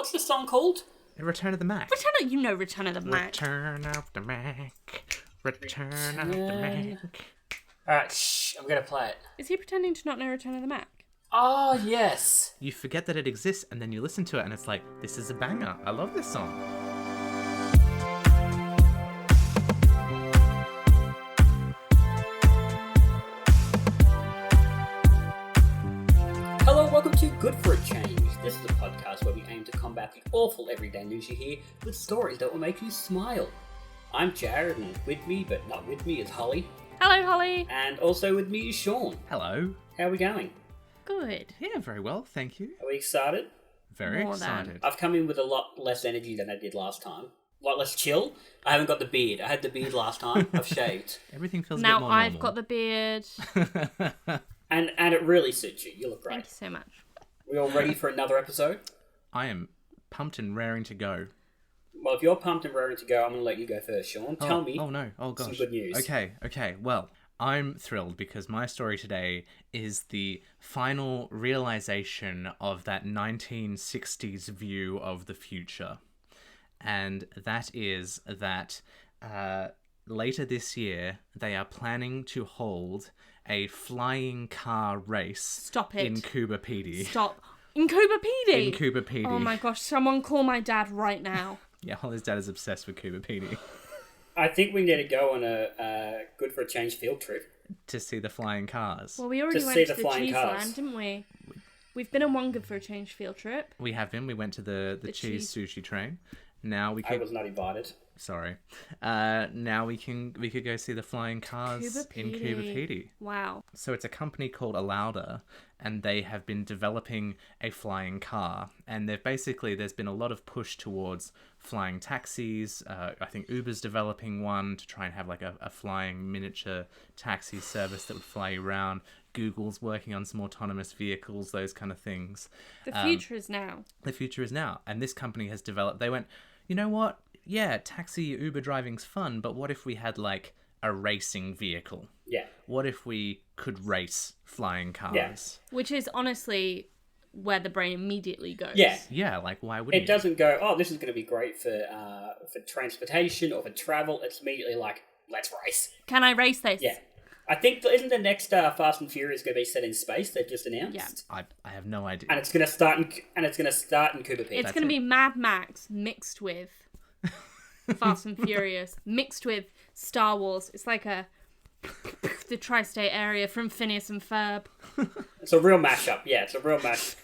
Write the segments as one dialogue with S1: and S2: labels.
S1: What's the song called?
S2: Return of the Mac.
S3: Return of the Mac.
S2: Return of the Mac. Return of the Mac.
S1: Alright, shh, I'm gonna play it.
S3: Is he pretending to not know Return of the Mac?
S1: Oh, yes.
S2: You forget that it exists, and then you listen to it, and it's like, this is a banger. I love this song.
S1: Hello, welcome to Good for a Change. This is a podcast where we aim to combat the awful everyday news you hear with stories that will make you smile. I'm Jarrod, and with me, but not with me, is Hollie.
S3: Hello, Hollie.
S1: And also with me is Sean.
S2: Hello.
S1: How are we going?
S3: Good.
S2: Yeah, very well, thank you.
S1: Are we excited?
S2: Very
S3: More than.
S2: excited.
S1: I've come in with a lot less energy than I did last time. A lot less chill. I haven't got the beard. I had the beard last time. I've shaved.
S2: Everything feels a bit
S3: Now
S2: more
S3: I've
S2: normal.
S3: got the beard.
S1: And it really suits you. You look great.
S3: Thank you so much.
S1: We all ready for another episode?
S2: I am pumped and raring to go.
S1: Well, if you're pumped and raring to go, I'm going to let you go first, Sean. Tell me
S2: Oh no. Oh gosh.
S1: some good news.
S2: Okay. Well, I'm thrilled because my story today is the final realization of that 1960s view of the future. And that is that later this year, they are planning to hold a flying car race.
S3: Stop it.
S2: In Coober PD.
S3: Stop. In Coober PD?
S2: In Coober PD.
S3: Oh my gosh, someone call my dad right now.
S2: Yeah, Hollie's dad is obsessed with Coober PD.
S1: I think we need to go on a Good for a Change field trip.
S2: To see the flying cars.
S3: Well, we already
S1: To
S3: went
S1: see
S3: to
S1: the
S3: the
S1: flying
S3: Cheese
S1: cars.
S3: Land, didn't we? We've been on one Good for a Change field trip.
S2: We have been. We went to the cheese sushi train. Now we
S1: I
S2: could.
S1: was not invited.
S2: Sorry. Now we could go see the flying cars in Coober PD.
S3: Wow.
S2: So it's a company called Alauda, and they have been developing a flying car. And there's been a lot of push towards flying taxis. I think Uber's developing one to try and have like a flying miniature taxi service that would fly you around. Google's working on some autonomous vehicles, those kind of things.
S3: The future is now.
S2: The future is now. And this company has developed, they went, you know what? Yeah, taxi Uber driving's fun, but what if we had like a racing vehicle?
S1: Yeah.
S2: What if we could race flying cars?
S1: Yeah.
S3: Which is honestly where the brain immediately goes.
S1: Yeah.
S2: Yeah, like why wouldn't
S1: It doesn't go, oh, this is going to be great for transportation or for travel. It's immediately like, let's race.
S3: Can I race this?
S1: Yeah. I think, isn't the next Fast and Furious going to be set in space? They've just announced.
S3: Yeah.
S2: I have no idea.
S1: And it's going to start in Coober Pedy.
S3: It's going to be Mad Max mixed with Fast and Furious, mixed with Star Wars. It's like the tri-state area from Phineas and Ferb.
S1: It's a real mashup. Yeah, it's a real mash.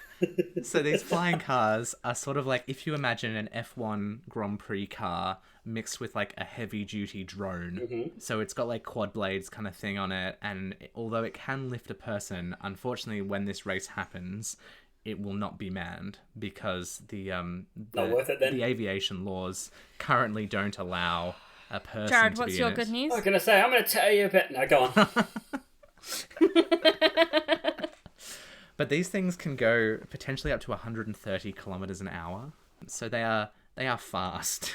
S2: So these flying cars are sort of like if you imagine an F1 Grand Prix car mixed with like a heavy duty drone.
S1: Mm-hmm.
S2: So it's got like quad blades kind of thing on it, and although it can lift a person, unfortunately when this race happens, it will not be manned because
S1: Not worth it then.
S2: the aviation laws currently don't allow a person
S3: Jarrod,
S2: to
S3: what's
S2: be
S3: your
S2: in
S3: good
S2: it.
S3: news?
S1: I was going to say, I'm going to tell you a bit. No, go on.
S2: But these things can go potentially up to 130 kilometers an hour. So they are fast.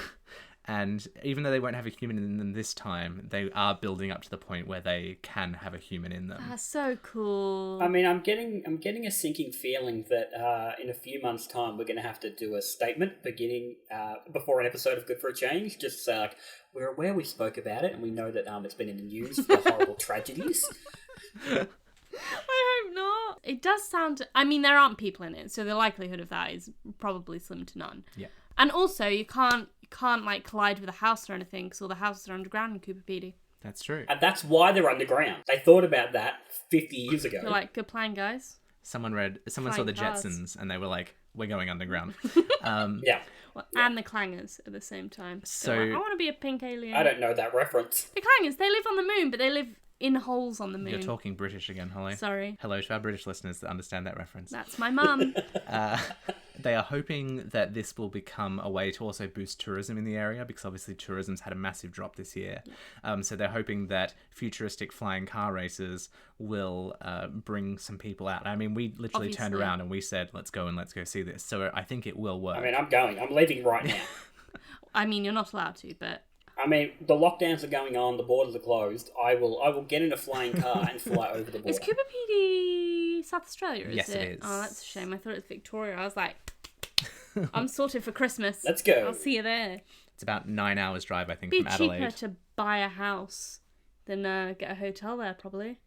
S2: And even though they won't have a human in them this time, they are building up to the point where they can have a human in them.
S3: That's so cool.
S1: I mean, I'm getting a sinking feeling that in a few months' time we're going to have to do a statement beginning before an episode of Good for a Change. Just to say, like, we're aware we spoke about it and we know that it's been in the news for horrible tragedies.
S3: I hope not. It does sound... I mean, there aren't people in it, so the likelihood of that is probably slim to none.
S2: Yeah.
S3: And also, you can't like collide with a house or anything because all the houses are underground in Coober Pedy.
S2: That's true.
S1: And that's why they're underground. They thought about that 50 years ago.
S3: You're like, good plan, guys.
S2: Someone saw
S3: Flying
S2: the
S3: cars.
S2: Jetsons and they were like, we're going underground.
S1: Yeah.
S3: Well, and the Clangers at the same time.
S2: So-
S3: They're like, I want to be a pink alien.
S1: I don't know that reference.
S3: The Clangers, they live on the moon, but they live in holes on the moon.
S2: You're talking British again, Hollie.
S3: Sorry.
S2: Hello to our British listeners that understand that reference.
S3: That's my mum.
S2: They are hoping that this will become a way to also boost tourism in the area because obviously tourism's had a massive drop this year. So they're hoping that futuristic flying car races will bring some people out. I mean, we literally turned
S3: Obviously.
S2: around and we said, let's go see this. So I think it will work.
S1: I mean, I'm going. I'm leaving right now.
S3: I mean, you're not allowed to, but...
S1: I mean, the lockdowns are going on. The borders are closed. I will get in a flying car and fly over the border.
S3: Is Coober Pedy South Australia, is
S2: Yes,
S3: it?
S2: it is.
S3: Oh, that's a shame. I thought it was Victoria. I was like... I'm sorted for Christmas.
S1: Let's go.
S3: I'll see you there.
S2: It's about 9 hours drive, I think,
S3: Be
S2: from Adelaide.
S3: cheaper to buy a house than get a hotel there, probably.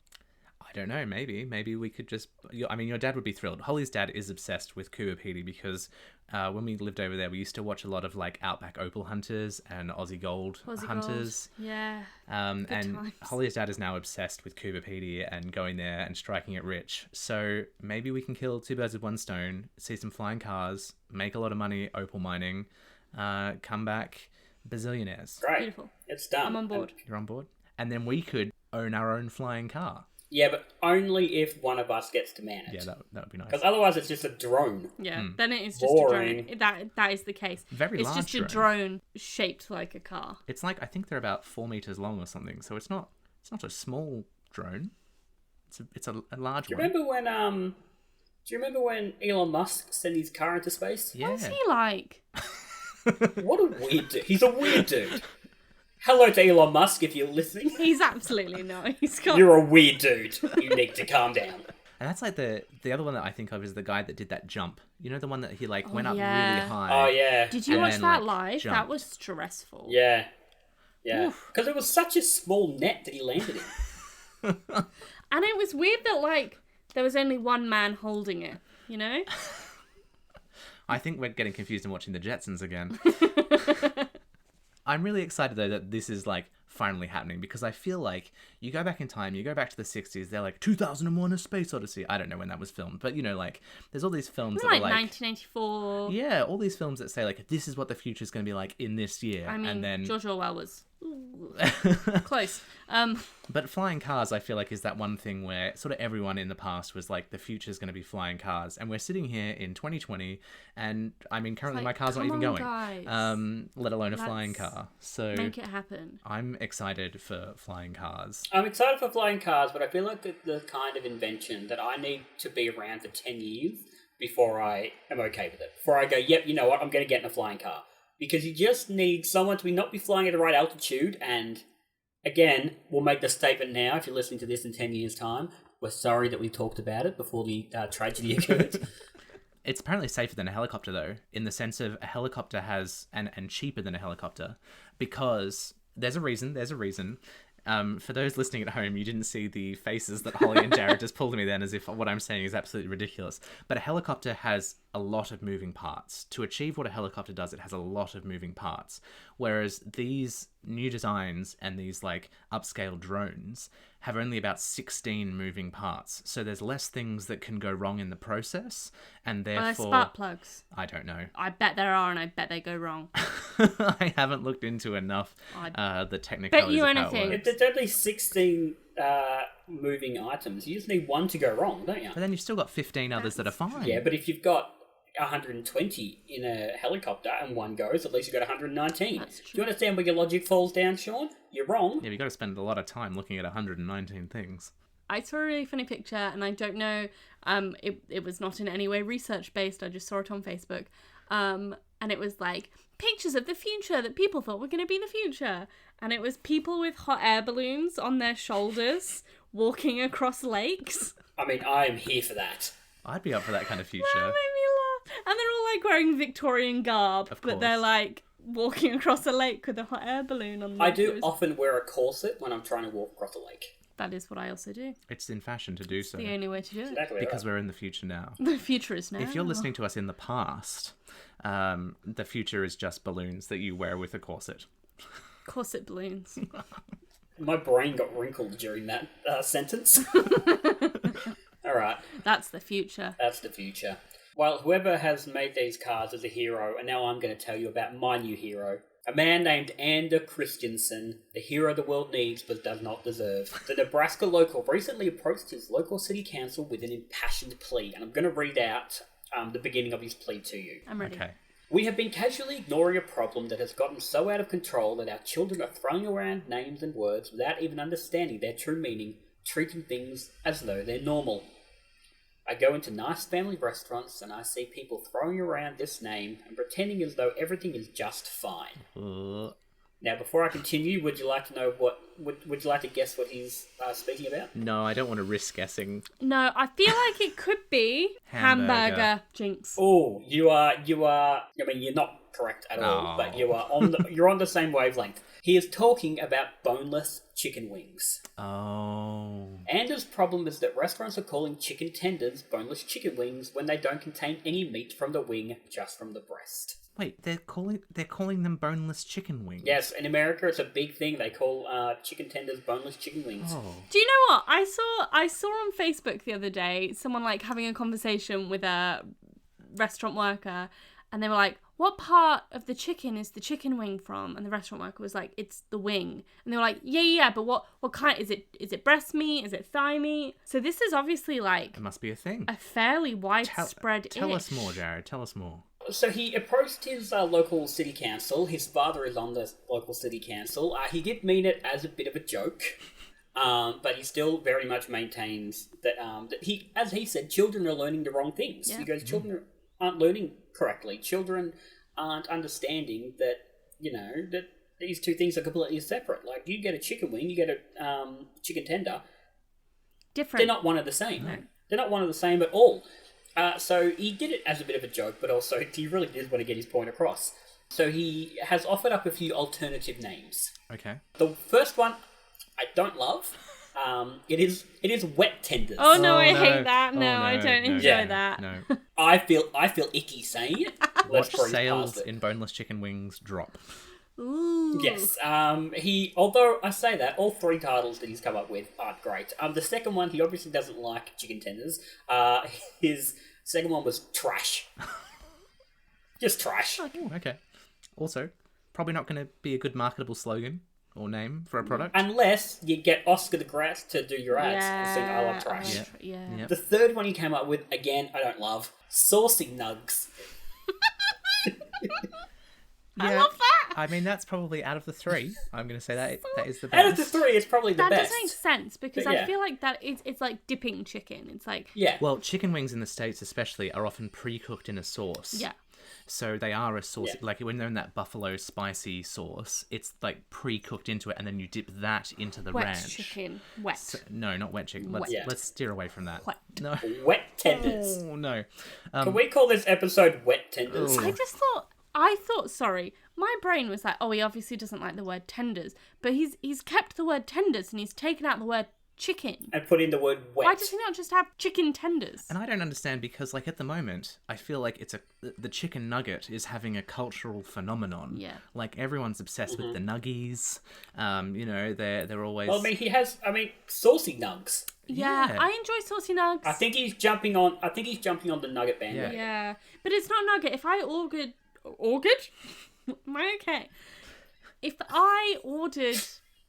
S2: I don't know, maybe we could just... I mean, your dad would be thrilled. Hollie's dad is obsessed with Coober Pedy because when we lived over there, we used to watch a lot of like Outback Opal Hunters and Aussie Gold Hunters.
S3: Gold. Yeah.
S2: And
S3: times.
S2: Hollie's dad is now obsessed with Coober Pedy and going there and striking it rich. So maybe we can kill two birds with one stone, see some flying cars, make a lot of money opal mining, come back bazillionaires.
S1: Great.
S3: Beautiful.
S1: It's done.
S3: I'm on board.
S2: You're on board? And then we could own our own flying car.
S1: Yeah, but only if one of us gets to man it.
S2: Yeah, that would be nice.
S1: Because otherwise it's just a drone.
S3: Yeah, then it is just
S1: Boring.
S3: a drone. That is the case.
S2: Very
S3: it's
S2: large
S3: just a drone shaped like a car.
S2: It's like, I think they're about 4 meters long or something. So it's not a small drone. It's a large one.
S1: Do you remember when Elon Musk sent his car into space?
S2: Yeah.
S3: What's he like?
S1: What a weird dude. He's a weird dude. Hello to Elon Musk if you're listening.
S3: He's absolutely not. He's got...
S1: You're a weird dude. You need to calm down.
S2: And that's like the other one that I think of is the guy that did that jump. You know, the one that he like went up
S3: yeah.
S2: really high.
S1: Oh, yeah.
S3: Did you
S2: And
S3: watch
S2: then,
S3: that
S2: like,
S3: live?
S2: jumped.
S3: That was stressful.
S1: Yeah. Yeah.
S3: Oof.
S1: Because it was such a small net that he landed in.
S3: And it was weird that, like, there was only one man holding it, you know?
S2: I think we're getting confused and watching the Jetsons again. I'm really excited though that this is like finally happening because I feel like you go back in time, you go back to the 60s, they're like 2001 A Space Odyssey. I don't know when that was filmed, but you know, like there's all these films that
S3: Like
S2: are like
S3: 1984.
S2: yeah, all these films that say like this is what the future is going to be like in this year.
S3: I mean,
S2: and then
S3: George Orwell was close.
S2: But flying cars, I feel like, is that one thing where sort of everyone in the past was like, the future's going to be flying cars. And we're sitting here in 2020, and I mean, currently my car's not even going, let alone a flying car. So
S3: make it happen.
S2: I'm excited for flying cars.
S1: I'm excited for flying cars, but I feel like the kind of invention that I need to be around for 10 years before I am okay with it. Before I go, yep, you know what, I'm going to get in a flying car. Because you just need someone to not be flying at the right altitude. And again, we'll make the statement now, if you're listening to this in 10 years' time, we're sorry that we talked about it before the tragedy occurred.
S2: It's apparently safer than a helicopter, though, in the sense of a helicopter has, and cheaper than a helicopter, because there's a reason. For those listening at home, you didn't see the faces that Hollie and Jarrod just pulled at me then as if what I'm saying is absolutely ridiculous. But a helicopter has a lot of moving parts. To achieve what a helicopter does, it has a lot of moving parts. Whereas these new designs and these like upscale drones have only about 16 moving parts. So there's less things that can go wrong in the process. And therefore...
S3: spark plugs.
S2: I don't know.
S3: I bet there are, and I bet they go wrong.
S2: I haven't looked into enough the technicalities of how it works.
S1: There's only 16 moving items. You just need one to go wrong, don't you?
S2: But then you've still got 15 others that are fine.
S1: Yeah, but if you've got 120 in a helicopter and one goes, at least you've got 119.
S3: That's
S1: Do
S3: true.
S1: you understand where your logic falls down, Sean? You're wrong.
S2: Yeah, you've got to spend a lot of time looking at 119 things.
S3: I saw a really funny picture, and I don't know, it was not in any way research-based, I just saw it on Facebook, and it was like, pictures of the future that people thought were going to be the future, and it was people with hot air balloons on their shoulders, walking across lakes.
S1: I mean, I am here for that.
S2: I'd be up for that kind of future.
S3: That made me laugh. And they're all like wearing Victorian garb,
S2: Of
S3: but they're
S2: course.
S3: like walking across a lake with a hot air balloon on them.
S1: I do often wear a corset when I'm trying to walk across a lake.
S3: That is what I also do.
S2: It's in fashion to do so.
S3: The only way to do it.
S1: Exactly
S2: Because
S1: right.
S2: we're in the future now.
S3: The future is now.
S2: If you're listening to us in the past, the future is just balloons that you wear with a corset.
S3: Corset balloons.
S1: My brain got wrinkled during that sentence. All right,
S3: That's the future.
S1: that's the future. Well, whoever has made these cars is a hero, and now I'm going to tell you about my new hero. A man named Ander Christensen, the hero the world needs but does not deserve. The Nebraska local recently approached his local city council with an impassioned plea, and I'm going to read out the beginning of his plea to you.
S3: I'm ready.
S2: Okay.
S1: We have been casually ignoring a problem that has gotten so out of control that our children are throwing around names and words without even understanding their true meaning, treating things as though they're normal. I go into nice family restaurants and I see people throwing around this name and pretending as though everything is just fine. Now, before I continue, would you like to know what would you like to guess what he's speaking about?
S2: No, I don't want to risk guessing.
S3: No, I feel like it could be hamburger. Jinx.
S1: Oh, you are. I mean, you're not correct at all, but you are you're on the same wavelength. He is talking about boneless chicken wings.
S2: Oh.
S1: Anders' problem is that restaurants are calling chicken tenders boneless chicken wings when they don't contain any meat from the wing, just from the breast.
S2: Wait, they're calling them boneless chicken wings.
S1: Yes, in America it's a big thing. They call chicken tenders boneless chicken wings.
S2: Oh.
S3: Do you know what? I saw on Facebook the other day someone like having a conversation with a restaurant worker, and they were like, "What part of the chicken is the chicken wing from?" And the restaurant worker was like, "It's the wing." And they were like, "Yeah, but what kind is it? Is it breast meat? Is it thigh meat?" So this is obviously like
S2: It must be a thing.
S3: a fairly widespread.
S2: Tell us more, Jarrod. Tell us more.
S1: So he approached his local city council. His father is on the local city council. He did mean it as a bit of a joke, but he still very much maintains that that he, as he said, children are learning the wrong things.
S3: Yeah.
S1: He goes, children aren't learning correctly. Children aren't understanding that, that these two things are completely separate. Like, you get a chicken wing, you get a chicken tender.
S3: Different.
S1: They're not one and the same. No. They're not one and the same at all. So he did it as a bit of a joke, but also he really did want to get his point across. So he has offered up a few alternative names.
S2: Okay.
S1: The first one I don't love. It is wet tenders.
S3: Oh no,
S2: Oh,
S3: I
S2: no.
S3: hate that.
S2: Oh,
S3: No,
S2: no,
S3: I don't
S2: no,
S3: enjoy
S2: no,
S3: that.
S2: No.
S1: I feel icky saying it. Let's
S2: Watch
S1: breeze
S2: sales
S1: past it.
S2: in boneless chicken wings drop.
S3: Ooh.
S1: Yes. Although I say that, all three titles that he's come up with aren't great. The second one, he obviously doesn't like chicken tenders. His second one was trash. Just trash.
S2: Ooh, okay. Also, probably not going to be a good marketable slogan or name for a product.
S1: Unless you get Oscar the Grouch to do your ads and sing I Love Trash.
S2: Yeah.
S3: Yeah.
S2: Yep.
S1: The third one he came up with, again, I don't love. Saucy Nugs.
S3: I love that.
S2: I mean, that's probably out of the three. I'm going to say that is the
S1: Out
S2: best.
S1: of the three, it's probably the
S3: That
S1: best.
S3: does make sense because
S1: But yeah.
S3: I feel like that it's like dipping chicken. It's like
S1: Yeah.
S2: Well, chicken wings in the States especially are often pre-cooked in a sauce.
S3: yeah.
S2: So they are a sauce,
S1: Yeah.
S2: like when they're in that buffalo spicy sauce, it's like pre-cooked into it, and then you dip that into the
S3: Wet
S2: ranch.
S3: chicken. Wet.
S2: So, no, not wet chicken. Let's
S1: Yeah.
S2: let's steer away from that.
S3: Wet.
S2: No.
S1: Wet tenders.
S2: Oh no.
S1: Can we call this episode Wet Tenders?
S2: Ooh.
S3: I thought, sorry, my brain was like, oh, he obviously doesn't like the word tenders, but he's kept the word tenders and he's taken out the word chicken.
S1: And put in the word wet.
S3: Why does he not just have chicken tenders?
S2: And I don't understand because, like, at the moment, I feel like the chicken nugget is having a cultural phenomenon.
S3: Yeah.
S2: Like everyone's obsessed with the nuggies. They're always.
S1: Well, saucy nugs.
S3: Yeah,
S2: Yeah.
S3: I enjoy saucy nugs.
S1: I think he's jumping on the nugget bandwagon.
S3: Yeah, but it's not nugget. If I ordered, am I okay? If I ordered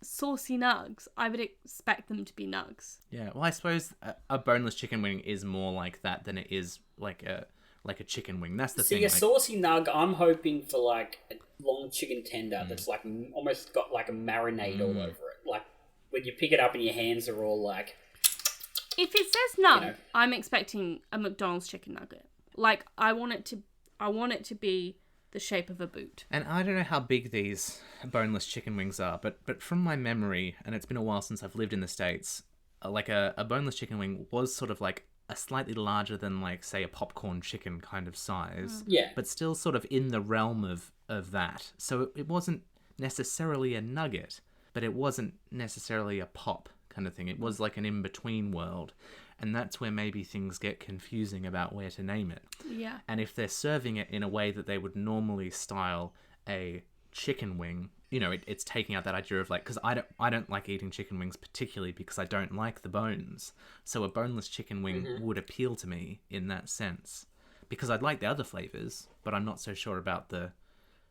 S3: saucy nugs, I would expect them to be nugs.
S2: Yeah. Well, I suppose a boneless chicken wing is more like that than it is like a chicken wing. That's the
S1: See,
S2: thing.
S1: a saucy nug, I'm hoping for like a long chicken tender that's like almost got like a marinade all over it. Like when you pick it up and your hands are all like.
S3: If it says nug,
S1: You know.
S3: I'm expecting a McDonald's chicken nugget. Like I want it to be the shape of a boot.
S2: And I don't know how big these boneless chicken wings are, but from my memory, and it's been a while since I've lived in the States, like a boneless chicken wing was sort of like a slightly larger than, like, say, a popcorn chicken kind of size.
S1: Yeah.
S2: But still sort of in the realm of that. So it wasn't necessarily a nugget, but it wasn't necessarily a pop kind of thing. It was like an in-between world. And that's where maybe things get confusing about where to name it.
S3: Yeah.
S2: And if they're serving it in a way that they would normally style a chicken wing, it's taking out that idea of like, because I don't like eating chicken wings particularly because I don't like the bones. So a boneless chicken wing would appeal to me in that sense because I'd like the other flavors, but I'm not so sure about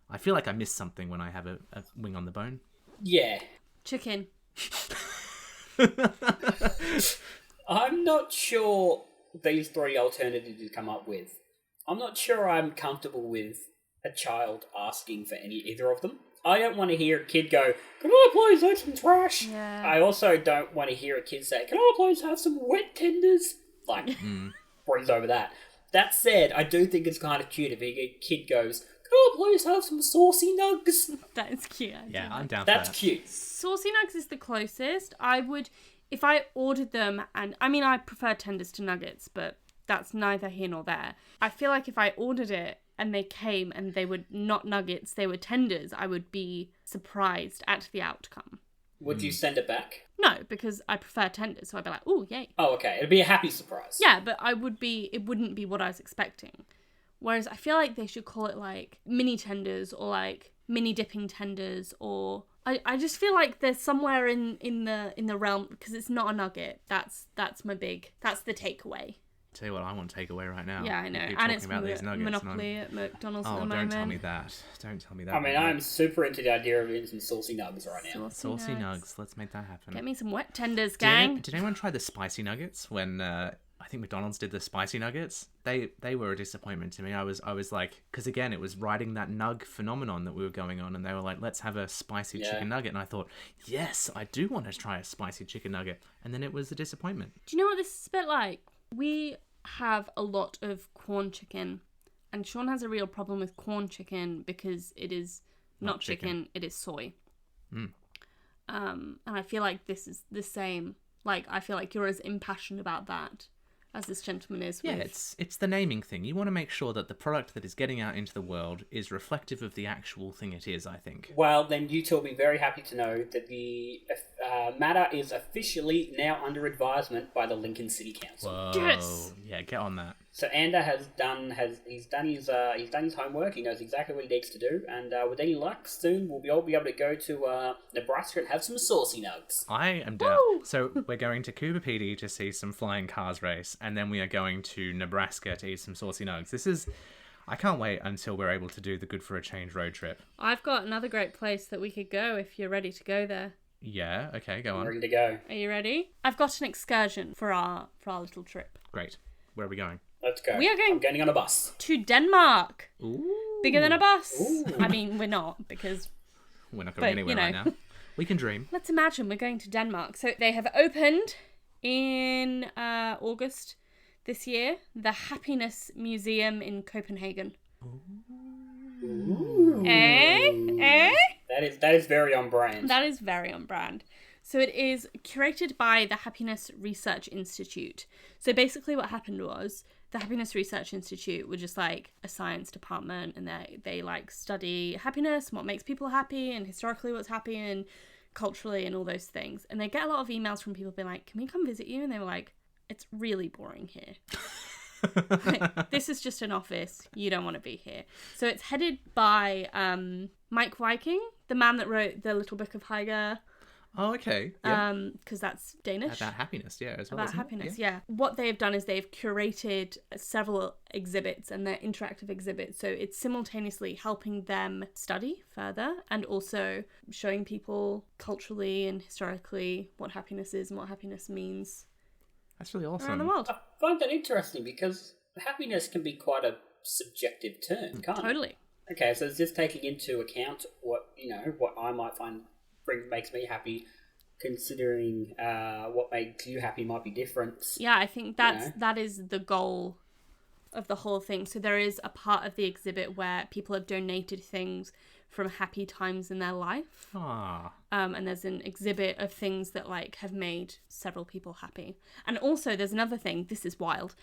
S2: I feel like I miss something when I have a wing on the bone.
S1: Yeah.
S3: Chicken.
S1: I'm not sure these three alternatives you come up with. I'm not sure I'm comfortable with a child asking for either of them. I don't want to hear a kid go, "Can I please have some trash?"
S3: Yeah.
S1: I also don't want to hear a kid say, "Can I please have some wet tenders?" Like, breeze over that. That said, I do think it's kind of cute if a kid goes, "Can I I please have some saucy nugs?
S3: That is cute.
S2: Yeah, I'm down for
S1: That's
S2: that.
S1: cute.
S3: Saucy nugs is the closest. I would, if I ordered them, and I mean, I prefer tenders to nuggets, but that's neither here nor there. I feel like if I ordered it and they came and they were not nuggets, they were tenders, I would be surprised at the outcome.
S1: Would you send it back?
S3: No, because I prefer tenders, so I'd be like, oh, yay.
S1: Oh, okay. It'd be a happy surprise.
S3: Yeah, but it wouldn't be what I was expecting. Whereas I feel like they should call it like mini tenders or like mini dipping tenders, or I just feel like there's somewhere in the realm, because it's not a nugget. That's the takeaway.
S2: Tell you what, I want to take away right now.
S3: Yeah, I know.
S2: Keep
S3: And
S2: talking
S3: it's
S2: about these nuggets,
S3: Monopoly at McDonald's at the
S2: Oh,
S3: moment.
S2: don't tell me that. Don't tell me that.
S1: I mean, I'm super into the idea of eating some saucy nugs right now.
S2: Saucy nugs. Let's make that happen.
S3: Get me some wet tenders, gang.
S2: Did anyone try the spicy nuggets when I think McDonald's did the spicy nuggets? They were a disappointment to me. I was like, because again, it was riding that nug phenomenon that we were going on, and they were like, let's have a spicy chicken nugget, and I thought, yes, I do want to try a spicy chicken nugget, and then it was a disappointment.
S3: Do you know what this is a bit like? We have a lot of corn chicken, and Sean has a real problem with corn chicken because it is not chicken, it is soy. And I feel like this is the same. Like, I feel like you're as impassioned about that as this gentleman is with...
S2: Yeah, it's the naming thing. You want to make sure that the product that is getting out into the world is reflective of the actual thing it is, I think.
S1: Well, then you two will be very happy to know that the matter is officially now under advisement by the Lincoln City Council.
S2: Whoa.
S3: Yes!
S2: Yeah, get on that.
S1: So Ander has done his homework. He knows exactly what he needs to do, and with any luck, soon we'll all be able to go to Nebraska and have some saucy nugs.
S2: I am down.
S3: Woo!
S2: So we're going to Cooper Pedy to see some flying cars race, and then we are going to Nebraska to eat some saucy nugs. I can't wait until we're able to do the Good for a Change road trip.
S3: I've got another great place that we could go if you're ready to go there.
S2: Yeah, okay, go on.
S1: Ready to go.
S3: Are you ready? I've got an excursion for our little trip.
S2: Great. Where are we going?
S1: Let's go.
S3: We are going
S1: I'm getting on a bus.
S3: to Denmark.
S2: Ooh.
S3: Bigger than a bus.
S1: Ooh.
S3: I mean, we're not, because
S2: We're not going anywhere right now. We can dream.
S3: let's imagine we're going to Denmark. So they have opened in August this year the Happiness Museum in Copenhagen.
S1: Ooh.
S3: Eh?
S1: That is very on brand.
S3: That is very on brand. So it is curated by the Happiness Research Institute. So basically what happened was the Happiness Research Institute were just like a science department, and they like study happiness and what makes people happy and historically what's happy and culturally and all those things. And they get a lot of emails from people being like, can we come visit you? And they were like, it's really boring here. Like, this is just an office. You don't want to be here. So it's headed by Mike Viking, the man that wrote The Little Book of Hygge.
S2: Oh, okay. Yeah.
S3: Because that's Danish.
S2: About happiness, yeah, as well.
S3: About
S2: isn't it?
S3: happiness, yeah. What they've done is they've curated several exhibits, and they're interactive exhibits. So it's simultaneously helping them study further and also showing people culturally and historically what happiness is and what happiness means
S2: That's really awesome.
S3: around the world.
S1: I find that interesting because happiness can be quite a subjective term, can't it?
S3: Totally.
S1: Okay, so is this taking into account what I might find makes me happy, considering what makes you happy might be different.
S3: Yeah, I think that is the goal of the whole thing. So there is a part of the exhibit where people have donated things from happy times in their life.
S2: Ah.
S3: And there's an exhibit of things that like have made several people happy. And also there's another thing, this is wild.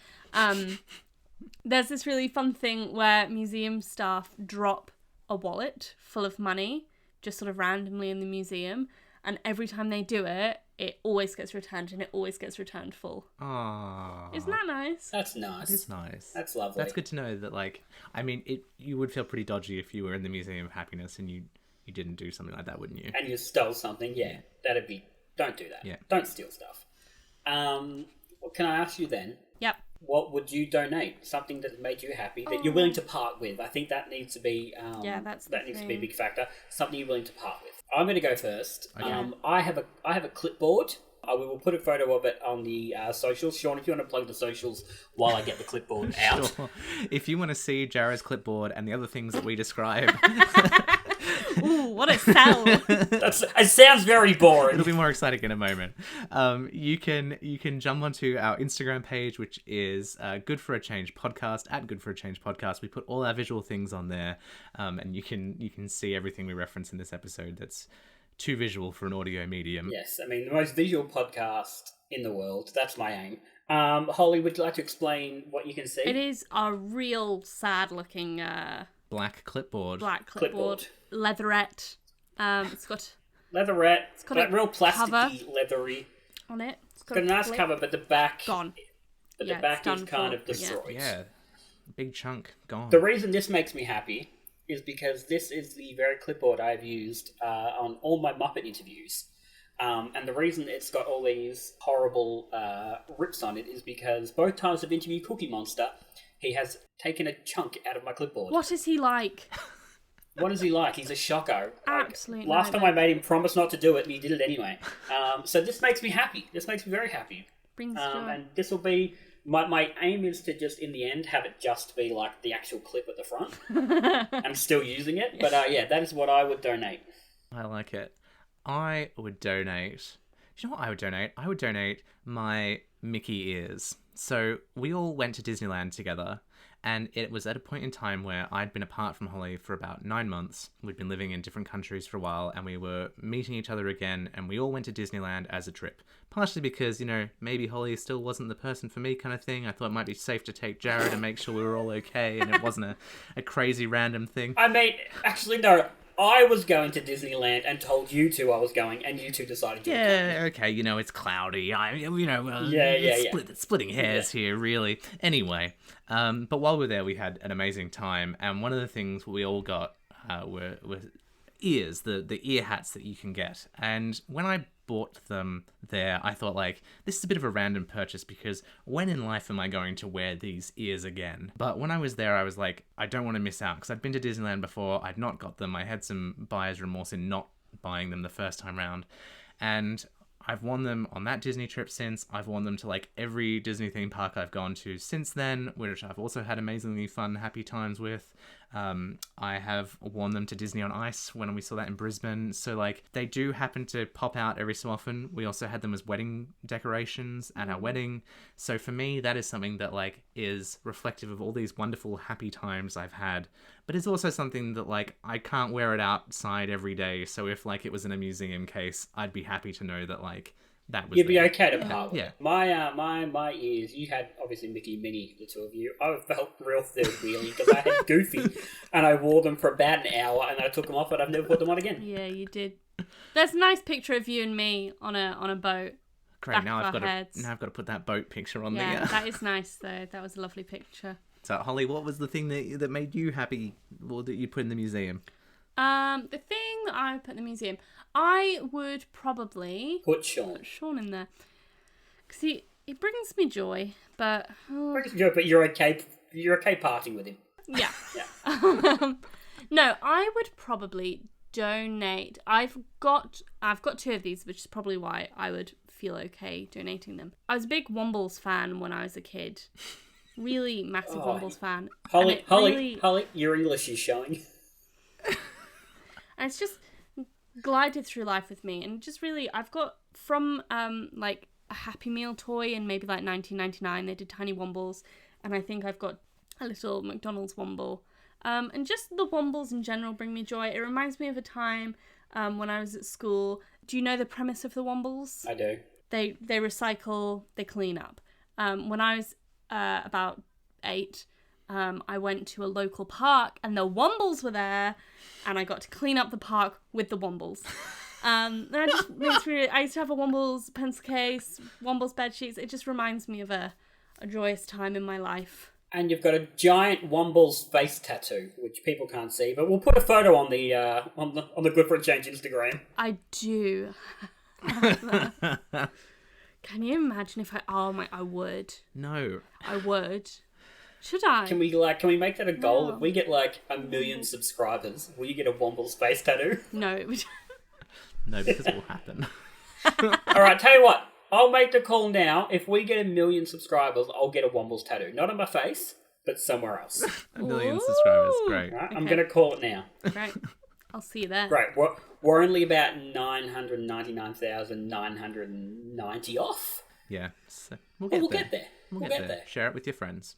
S3: There's this really fun thing where museum staff drop a wallet full of money just sort of randomly in the museum, and every time they do it, it always gets returned, and it always gets returned full.
S2: Ah.
S3: Isn't that nice?
S1: That's nice.
S2: That is nice.
S1: That's lovely.
S2: That's good to know that, like, I mean, you would feel pretty dodgy if you were in the Museum of Happiness and you didn't do something like that, wouldn't you?
S1: And you stole something, yeah. That'd be... Don't do that.
S2: Yeah.
S1: Don't steal stuff. Well, can I ask you then,
S3: Yep.
S1: what would you donate? Something that made you happy, that you're willing to part with. I think that needs to be... that needs to be a big factor. Something you're willing to part with. I'm going to go first.
S2: Okay.
S1: I have a clipboard. We will put a photo of it on the socials. Sean, if you want to plug the socials while I get the clipboard out.
S2: Sure. If you want to see Jarrod's clipboard and the other things that we describe,
S3: Ooh, what a sell.
S1: It sounds very boring.
S2: It'll be more exciting in a moment. You can jump onto our Instagram page, which is Good for a Change Podcast, at Good for a Change Podcast. We put all our visual things on there, and you can see everything we reference in this episode that's too visual for an audio medium.
S1: Yes, I mean, the most visual podcast in the world. That's my aim. Hollie, would you like to explain what you can see?
S3: It is a real sad-looking
S2: Black clipboard.
S3: Leatherette. It's got
S1: Leatherette. It's got
S3: a
S1: real plasticky,
S3: cover
S1: leathery.
S3: on it.
S1: It's got a nice
S3: clip.
S1: cover, but the back
S3: Gone.
S1: But
S3: Yeah,
S1: the back
S3: it's done
S1: is kind
S3: for.
S1: of destroyed.
S2: Yeah, big chunk gone.
S1: The reason this makes me happy is because this is the very clipboard I've used on all my Muppet interviews. And the reason it's got all these horrible rips on it is because both times I've interviewed Cookie Monster, he has taken a chunk out of my clipboard.
S3: What is he like?
S1: What is he like? He's a shocker.
S3: Absolutely.
S1: Last time I made him promise not to do it, and he did it anyway. So this makes me happy. This makes me very happy.
S3: Brings joy.
S1: And this will be... My aim is to just, in the end, have it just be like the actual clip at the front. I'm still using it. But yeah, that is what I would donate.
S2: I like it. I would donate... Do you know what I would donate? I would donate my Mickey ears. So we all went to Disneyland together, and it was at a point in time where I'd been apart from Hollie for about 9 months. We'd been living in different countries for a while, and we were meeting each other again, and we all went to Disneyland as a trip. Partially because, maybe Hollie still wasn't the person for me kind of thing. I thought it might be safe to take Jarrod and make sure we were all okay, and it wasn't a crazy random thing.
S1: I mean, actually, no. I was going to Disneyland and told you two I was going, and you two decided to.
S2: Yeah, okay, it's cloudy. Splitting hairs here, really. Anyway, but while we were there, we had an amazing time, and one of the things we all got were ears, the ear hats that you can get. And when I bought them there, I thought, this is a bit of a random purchase because when in life am I going to wear these ears again? But when I was there, I was like, I don't want to miss out because I'd been to Disneyland before. I'd not got them. I had some buyer's remorse in not buying them the first time round. And I've worn them on that Disney trip since. I've worn them to every Disney theme park I've gone to since then, which I've also had amazingly fun, happy times with. I have worn them to Disney on Ice when we saw that in Brisbane. So they do happen to pop out every so often. We also had them as wedding decorations at our wedding. So for me, that is something that is reflective of all these wonderful, happy times I've had. But it's also something that I can't wear it outside every day. So if it was in a museum case, I'd be happy to know that that was
S1: You'd be
S2: there.
S1: okay to part with.
S2: Yeah.
S1: My ears, you had obviously Mickey, Minnie, the two of you. I felt real third wheelie because I had Goofy and I wore them for about an hour and I took them off, but I've never put them on again.
S3: Yeah, you did. There's a nice picture of you and me on a boat.
S2: Great. Now I've got to put that boat picture on there.
S3: Yeah, that is nice though. That was a lovely picture.
S2: So Hollie, what was the thing that made you happy, or that you put in the museum?
S3: The thing that I would put in the museum, I would probably
S1: Put Sean.
S3: put Sean in there because he brings me joy. But
S1: But you're okay. You're okay parting with him.
S3: yeah,
S1: Yeah.
S3: no, I would probably donate. I've got two of these, which is probably why I would feel okay donating them. I was a big Wombles fan when I was a kid. Really massive Wombles fan.
S1: Hollie, your English is showing.
S3: And it's just glided through life with me, and just really, I've got from a Happy Meal toy in maybe 1999. They did tiny Wombles, and I think I've got a little McDonald's Womble. And just the Wombles in general bring me joy. It reminds me of a time when I was at school. Do you know the premise of the Wombles?
S1: I do.
S3: They recycle, they clean up. When I was about 8, I went to a local park and the Wombles were there, and I got to clean up the park with the Wombles. That just makes me. I used to have a Wombles pencil case, Wombles bed sheets. It just reminds me of a joyous time in my life.
S1: And you've got a giant Wombles face tattoo, which people can't see, but we'll put a photo on the Good for a Change Instagram.
S3: I do. Can you imagine if I? I would.
S2: No.
S3: I would. Should I?
S1: Can we make that a goal?
S3: No.
S1: If we get 1 million subscribers, will you get a Wombles face tattoo?
S3: No, it would.
S2: No, because it will happen.
S1: Alright, tell you what. I'll make the call now. If we get 1 million subscribers, I'll get a Wombles tattoo. Not on my face, but somewhere else.
S2: 1 million subscribers, great.
S1: Right?
S3: Okay.
S1: I'm going to call it now.
S3: Right. I'll see you there.
S1: Great. We're only about 999,990 off.
S2: Yeah, so
S1: We'll
S2: get
S1: there.
S2: We'll get there. Share it with your friends.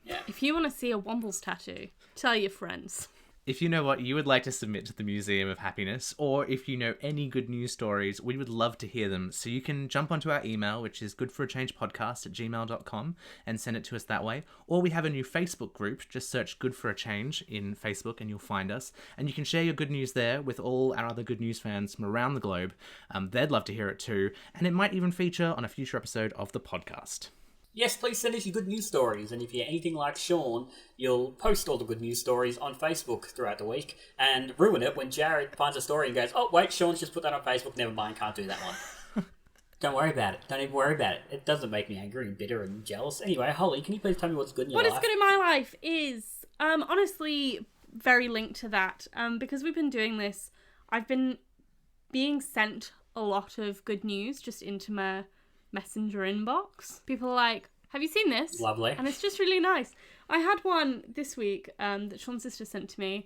S1: Yeah.
S3: If you want to see a Wombles tattoo, tell your friends.
S2: If you know what you would like to submit to the Museum of Happiness, or if you know any good news stories, we would love to hear them. So you can jump onto our email, which is goodforachangepodcast@gmail.com, and send it to us that way. Or we have a new Facebook group. Just search Good for a Change in Facebook and you'll find us. And you can share your good news there with all our other good news fans from around the globe. They'd love to hear it too. And it might even feature on a future episode of the podcast.
S1: Yes, please send us your good news stories, and if you're anything like Sean, you'll post all the good news stories on Facebook throughout the week, and ruin it when Jarrod finds a story and goes, oh wait, Sean's just put that on Facebook, never mind, can't do that one. Don't worry about it, don't even worry about it. It doesn't make me angry and bitter and jealous. Anyway, Hollie, can you please tell me what's good in your life?
S3: What is good in my life is, honestly, very linked to that, because we've been doing this, I've been being sent a lot of good news just into my Messenger inbox. People are like, have you seen this?
S1: Lovely.
S3: And it's just really nice. I had one this week that Sean's sister sent to me,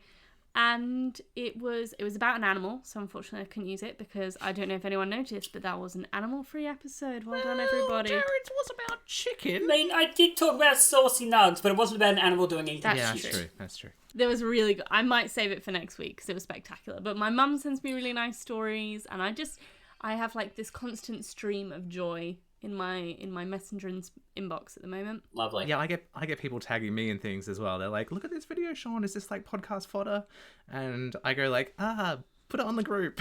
S3: and it was about an animal, so unfortunately I couldn't use it because I don't know if anyone noticed, but that was an animal-free episode. Well done, everybody.
S2: Jarrod's was about chicken.
S1: I mean, I did talk about saucy nugs, but it wasn't about an animal doing anything.
S3: That's
S2: true. That's true.
S3: There was really good. I might save it for next week because it was spectacular. But my mum sends me really nice stories, and I have like this constant stream of joy in my Messenger inbox at the moment.
S1: Lovely.
S2: Yeah, I get people tagging me and things as well. They're like, look at this video, Sean. Is this like podcast fodder? And I go like, put it on the group.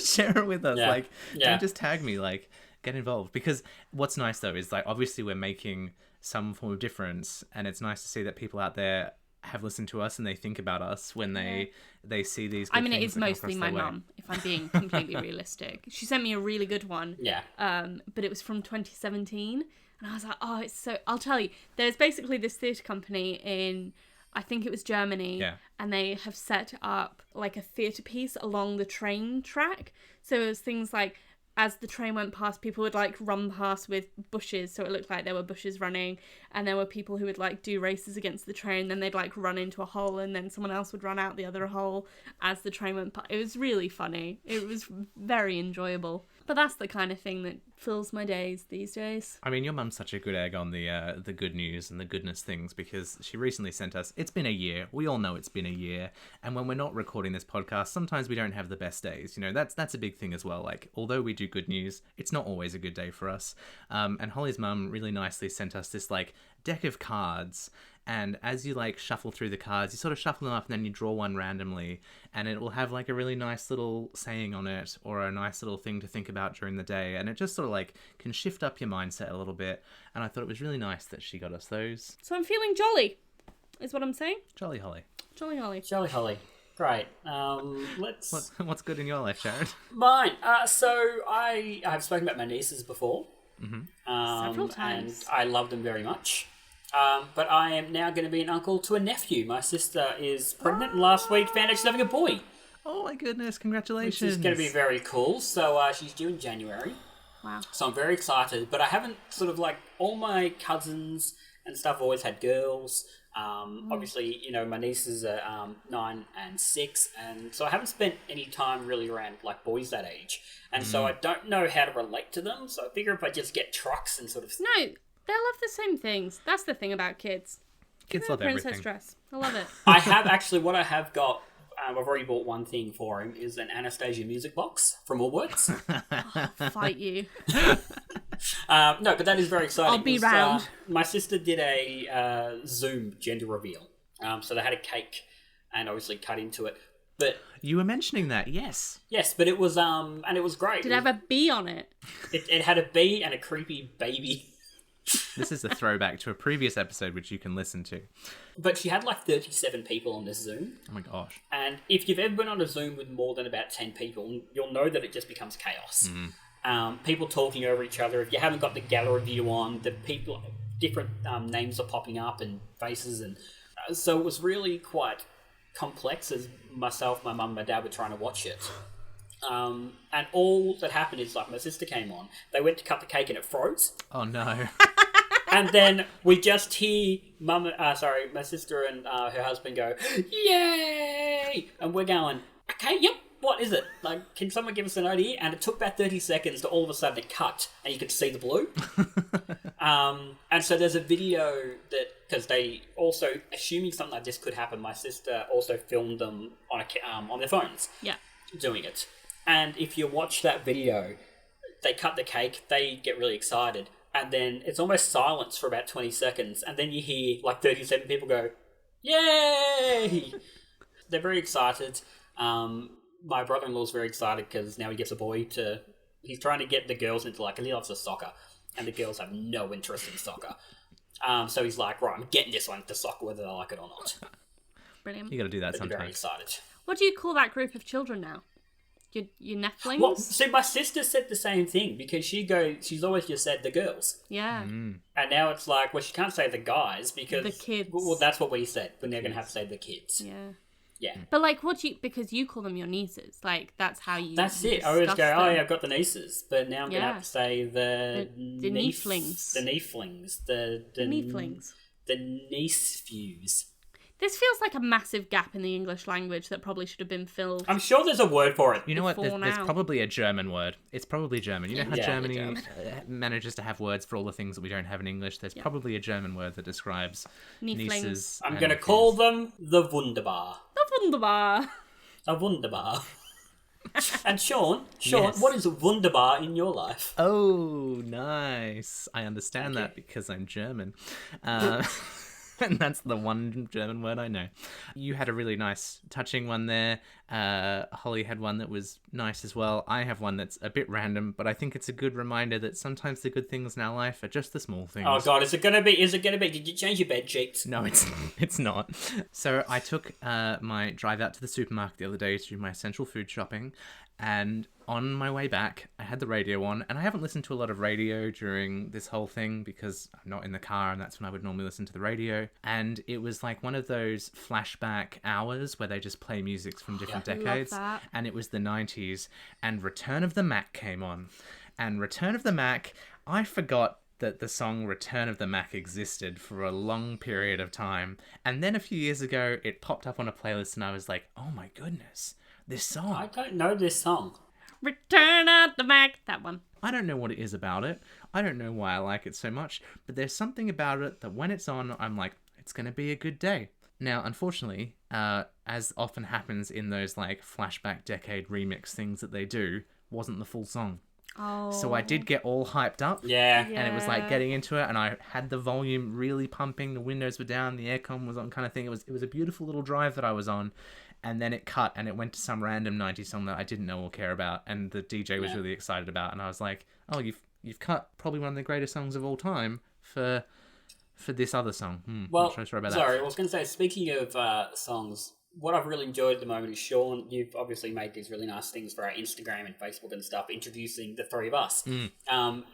S2: Share it with us.
S1: Yeah.
S2: Don't just tag me. Like, get involved. Because what's nice though is like obviously we're making some form of difference, and it's nice to see that people out there have listened to us and they think about us when they see these good
S3: it
S2: things
S3: is mostly my mum, if I'm being completely realistic. She sent me a really good one.
S1: Yeah.
S3: But it was from 2017, and I was like, oh, it's so... I'll tell you, there's basically this theatre company in, I think it was Germany, and they have set up like a theatre piece along the train track. So it was things like, as the train went past, people would like run past with bushes, so it looked like there were bushes running, and there were people who would like do races against the train, then they'd like run into a hole, and then someone else would run out the other hole as the train went past. It was really funny. It was very enjoyable. But that's the kind of thing that fills my days these days.
S2: I mean, your mum's such a good egg on the good news and the goodness things, because she recently sent us, it's been a year. We all know it's been a year. And when we're not recording this podcast, sometimes we don't have the best days. You know, that's a big thing as well. Like, although we do good news, it's not always a good day for us. And Hollie's mum really nicely sent us this like deck of cards. And as you like shuffle through the cards, you sort of shuffle them up and then you draw one randomly, and it will have like a really nice little saying on it or a nice little thing to think about during the day. And it just sort of like can shift up your mindset a little bit. And I thought it was really nice that she got us those.
S3: So I'm feeling jolly, is what I'm saying.
S2: Jolly Hollie.
S3: Jolly Holly.
S1: Jolly Hollie. Great.
S2: What's good in your life, Jarrod?
S1: Mine. So I've spoken about my nieces before.
S2: Mm-hmm.
S3: Several times.
S1: And I love them very much. But I am now going to be an uncle to a nephew. My sister is pregnant and last week found out she's having a boy.
S2: Oh my goodness, congratulations.
S1: Which is going to be very cool. So she's due in January.
S3: Wow.
S1: So I'm very excited. But I haven't sort of like, all my cousins and stuff always had girls. Obviously, you know, my nieces are 9 and 6. And so I haven't spent any time really around like boys that age. And so I don't know how to relate to them. So I figure if I just get trucks and sort of...
S3: No, they love the same things. That's the thing about kids.
S2: Kids love
S3: princess
S2: everything.
S3: dress. I love it.
S1: I have actually, what I have got, I've already bought one thing for him, is an Anastasia music box from Woolworths.
S3: Fight you.
S1: No, but that is very exciting.
S3: I'll be round.
S1: My sister did a Zoom gender reveal. So they had a cake and obviously cut into it. But
S2: you were mentioning that, yes.
S1: Yes, but it was and it was great.
S3: Did it have a bee on it?
S1: It had a bee and a creepy baby.
S2: This is a throwback to a previous episode which you can listen to.
S1: But she had like 37 people on this Zoom.
S2: Oh my gosh.
S1: And if you've ever been on a Zoom with more than about 10 people, you'll know that it just becomes chaos. People talking over each other. If you haven't got the gallery view on, the people, different names are popping up and faces. And so it was really quite complex as myself, my mum, my dad were trying to watch it. And all that happened is like my sister came on. They went to cut the cake and it froze.
S2: Oh no.
S1: And then we just hear my sister and her husband go, yay! yay! And we're going, okay, yep, what is it? Like, can someone give us an idea? And it took about 30 seconds to all of a sudden it cut, and you could see the blue. And so there's a video that, because they also, assuming something like this could happen, my sister also filmed them on their phones.
S3: Yeah.
S1: Doing it. And if you watch that video, they cut the cake, they get really excited, and then it's almost silence for about 20 seconds, and then you hear like 37 people go, yay! They're very excited. My brother-in-law's very excited because now he gets a boy to... He's trying to get the girls into, like, he loves the soccer, and the girls have no interest in soccer. So he's like, right, I'm getting this one to soccer whether they like it or not.
S3: Brilliant.
S2: You got to do that
S1: They're
S2: sometimes.
S1: very excited.
S3: What do you call that group of children now? Your nephews?
S1: Well, see, my sister said the same thing because she's always just said the girls.
S3: Yeah.
S1: And now it's like, well, she can't say the guys because...
S3: The kids.
S1: Well, that's what we said. But they're going to have to say the kids.
S3: Yeah.
S1: Yeah.
S3: But, like, because you call them your nieces. Like, that's how you
S1: That's it. I
S3: discuss
S1: always go,
S3: them.
S1: oh, yeah, I've got the nieces. But now I'm going to have to say the
S3: nieflings.
S1: The nieflings. The
S3: Nieflings.
S1: The niece-fuse.
S3: This feels like a massive gap in the English language that probably should have been filled.
S1: I'm sure there's a word for it.
S2: You know what?
S3: Before
S2: There's
S3: now.
S2: probably a German word. It's probably German. You know how
S1: Yeah.
S2: Germany manages to have words for all the things that we don't have in English? There's probably a German word that describes
S3: Nieflings.
S2: nieces.
S1: I'm
S2: and
S1: going to
S2: nephews.
S1: call them the Wunderbar.
S3: Wunderbar.
S1: A Wunderbar. And Sean,
S2: Yes.
S1: what is Wunderbar in your life?
S2: Oh, nice. I understand that because I'm German. And that's the one German word I know. You had a really nice, touching one there. Hollie had one that was nice as well. I have one that's a bit random, but I think it's a good reminder that sometimes the good things in our life are just the small things.
S1: Oh God, is it gonna be? Did you change your bed sheets?
S2: No, it's not. So I took my drive out to the supermarket the other day to do my essential food shopping, and on my way back, I had the radio on, and I haven't listened to a lot of radio during this whole thing because I'm not in the car, and that's when I would normally listen to the radio. And it was like one of those flashback hours where they just play music from different decades.
S3: Love that.
S2: And it was the 90s, and Return of the Mac came on. And Return of the Mac, I forgot that the song Return of the Mac existed for a long period of time. And then a few years ago, it popped up on a playlist, and I was like, oh my goodness, this song.
S1: I don't know this song.
S3: Return of the Mac. That one.
S2: I don't know what it is about it. I don't know why I like it so much, but there's something about it that when it's on, I'm like, it's going to be a good day. Now, unfortunately, as often happens in those like flashback decade remix things that they do, wasn't the full song.
S3: Oh.
S2: So I did get all hyped up.
S1: Yeah.
S2: And it was like getting into it, and I had the volume really pumping, the windows were down, the aircon was on kind of thing. It was a beautiful little drive that I was on. And then it cut, and it went to some random 90s song that I didn't know or care about, and the DJ was really excited about, and I was like, oh, you've cut probably one of the greatest songs of all time for this other song.
S1: Well,
S2: not so sorry about that.
S1: sorry, I was going to say, speaking of songs, what I've really enjoyed at the moment is, Sean, you've obviously made these really nice things for our Instagram and Facebook and stuff, introducing the three of us. And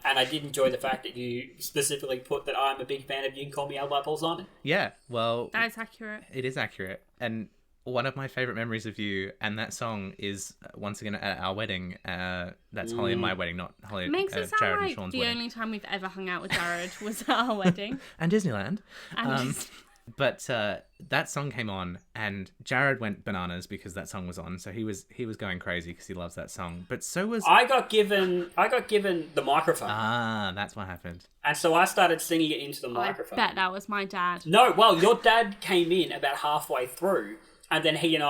S1: I did enjoy the fact that you specifically put that I'm a big fan of You Can Call Me Al by Paul Simon.
S2: Yeah, well,
S3: That is accurate.
S2: it is accurate. And one of my favourite memories of you and that song is, once again, at our wedding. That's Hollie and my wedding, not Hollie,
S3: Makes it sound
S2: Jarrod and
S3: like
S2: Sean's
S3: the
S2: wedding.
S3: only time we've ever hung out with Jarrod was at our wedding.
S2: And Disneyland.
S3: And
S2: But that song came on, and Jarrod went bananas because that song was on. So he was going crazy because he loves that song. But so was
S1: I got given the microphone,
S2: that's what happened.
S1: and so I started singing it into the
S3: I
S1: microphone.
S3: bet that was my dad.
S1: No, well, your dad came in about halfway through, and then he and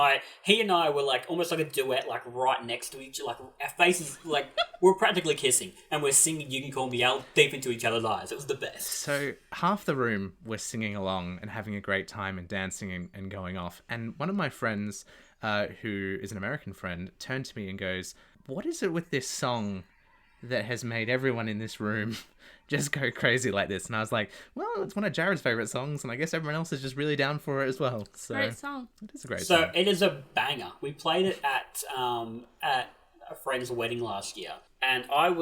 S1: I were like almost like a duet, like right next to each other, like our faces, like we're practically kissing, and we're singing "You Can Call Me Al" deep into each other's eyes. It was the best.
S2: So half the room was singing along and having a great time and dancing and going off. And one of my friends, who is an American friend, turned to me and goes, "What is it with this song that has made everyone in this room just go crazy like this?" And I was like, well, it's one of Jarrod's favourite songs, and I guess everyone else is just really down for it as well. So
S3: Great song.
S2: it is a great
S1: So
S2: song.
S1: it is a banger. We played it at a friend's wedding last year, and I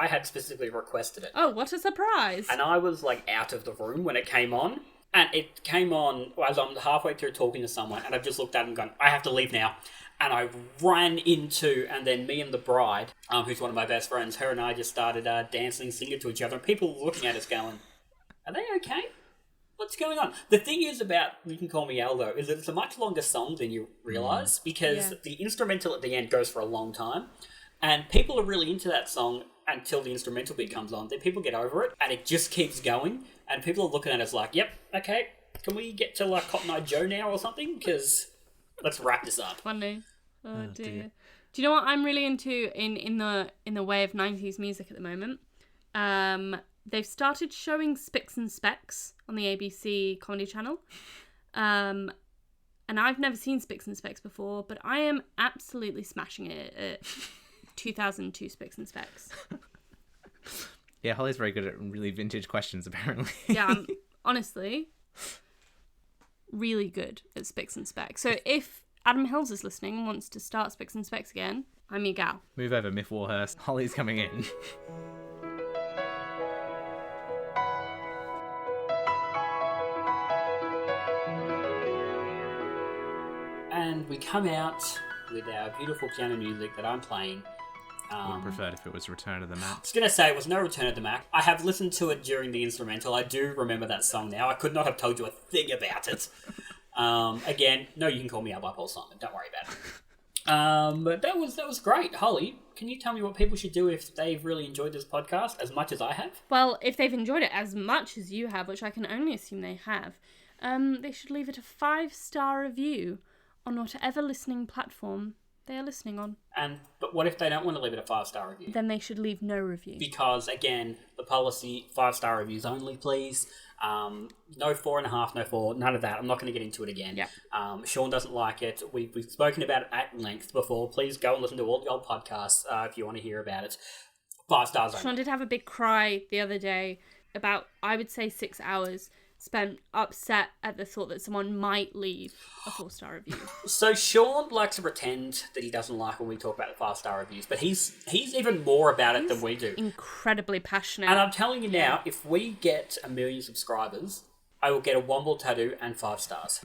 S1: had specifically requested it,
S3: Oh, what a surprise.
S1: and I was like out of the room when it came on. And it came on as I'm halfway through talking to someone, and I've just looked at him and gone, I have to leave now. And I ran into, and then me and the bride, who's one of my best friends, her and I just started dancing, singing to each other. And people were looking at us going, are they okay? What's going on? The thing is about You Can Call Me Al, though, is that it's a much longer song than you realise, because the instrumental at the end goes for a long time, and people are really into that song until the instrumental bit comes on. Then people get over it, and it just keeps going, and people are looking at us like, yep, okay, can we get to like Cotton Eye Joe now or something? Because let's wrap this up.
S3: Funny. Oh dear. Do you know what I'm really into in the way of 90s music at the moment? They've started showing Spicks and Specks on the ABC comedy channel. And I've never seen Spicks and Specks before, but I am absolutely smashing it at 2002 Spicks and Specks.
S2: Yeah, Hollie's very good at really vintage questions, apparently.
S3: Yeah, I'm honestly really good at Spicks and Specks. So if Adam Hills is listening and wants to start Spicks and Specks again, I'm your gal.
S2: Move over, Miff Warhurst. Hollie's coming in.
S1: And we come out with our beautiful piano music that I'm playing.
S2: I would prefer if it was Return of the Mac.
S1: I was going to say it was no Return of the Mac. I have listened to it during the instrumental. I do remember that song now. I could not have told you a thing about it. Again, no, You Can Call Me Out by Paul Simon. Don't worry about it. But that was great. Holly, can you tell me what people should do if they've really enjoyed this podcast as much as I have?
S3: Well, if they've enjoyed it as much as you have, which I can only assume they have, they should leave it a 5-star review on whatever listening platform they are listening on.
S1: But what if they don't want to leave it a 5-star review?
S3: Then they should leave no review.
S1: Because, again, the policy, 5-star reviews only, please. No 4.5, no 4, none of that. I'm not going to get into it again.
S3: Yeah.
S1: Sean doesn't like it. We've spoken about it at length before. Please go and listen to all the old podcasts if you want to hear about it. 5 stars only.
S3: Sean did have a big cry the other day about, I would say, 6 hours spent upset at the thought that someone might leave a 4-star review.
S1: So Sean likes to pretend that he doesn't like when we talk about the 5-star reviews, but he's even more about it than we do.
S3: Incredibly passionate.
S1: And I'm telling you now, if we get 1 million subscribers, I will get a Womble tattoo and 5 stars.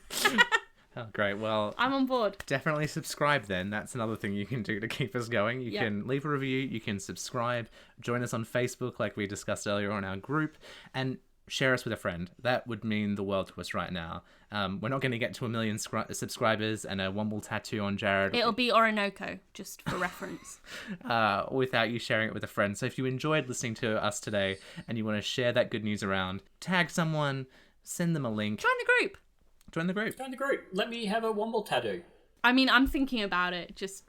S2: Oh, great. Well,
S3: I'm on board.
S2: Definitely subscribe then. That's another thing you can do to keep us going. You can leave a review, you can subscribe, join us on Facebook like we discussed earlier on our group, and share us with a friend. That would mean the world to us right now. We're not going to get to 1 million subscribers and a Womble tattoo on Jarrod.
S3: It'll be Orinoco, just for reference.
S2: Without you sharing it with a friend. So if you enjoyed listening to us today and you want to share that good news around, tag someone, send them a link.
S3: Join the group.
S2: Join the group.
S1: Join the group. Let me have a Womble tattoo.
S3: I mean, I'm thinking about it, just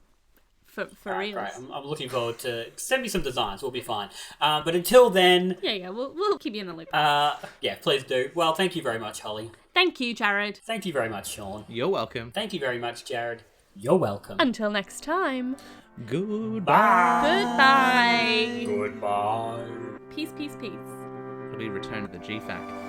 S3: for real.
S1: Great. I'm looking forward to... Send me some designs. We'll be fine. But until then...
S3: Yeah, we'll keep you in the loop.
S1: Yeah, please do. Well, thank you very much, Holly.
S3: Thank you, Jarrod.
S1: Thank you very much, Sean.
S2: You're welcome.
S1: Thank you very much, Jarrod. You're welcome.
S3: Until next time.
S2: Goodbye.
S3: Goodbye.
S1: Goodbye.
S3: Peace, peace, peace.
S2: It'll be Return of the GFAC.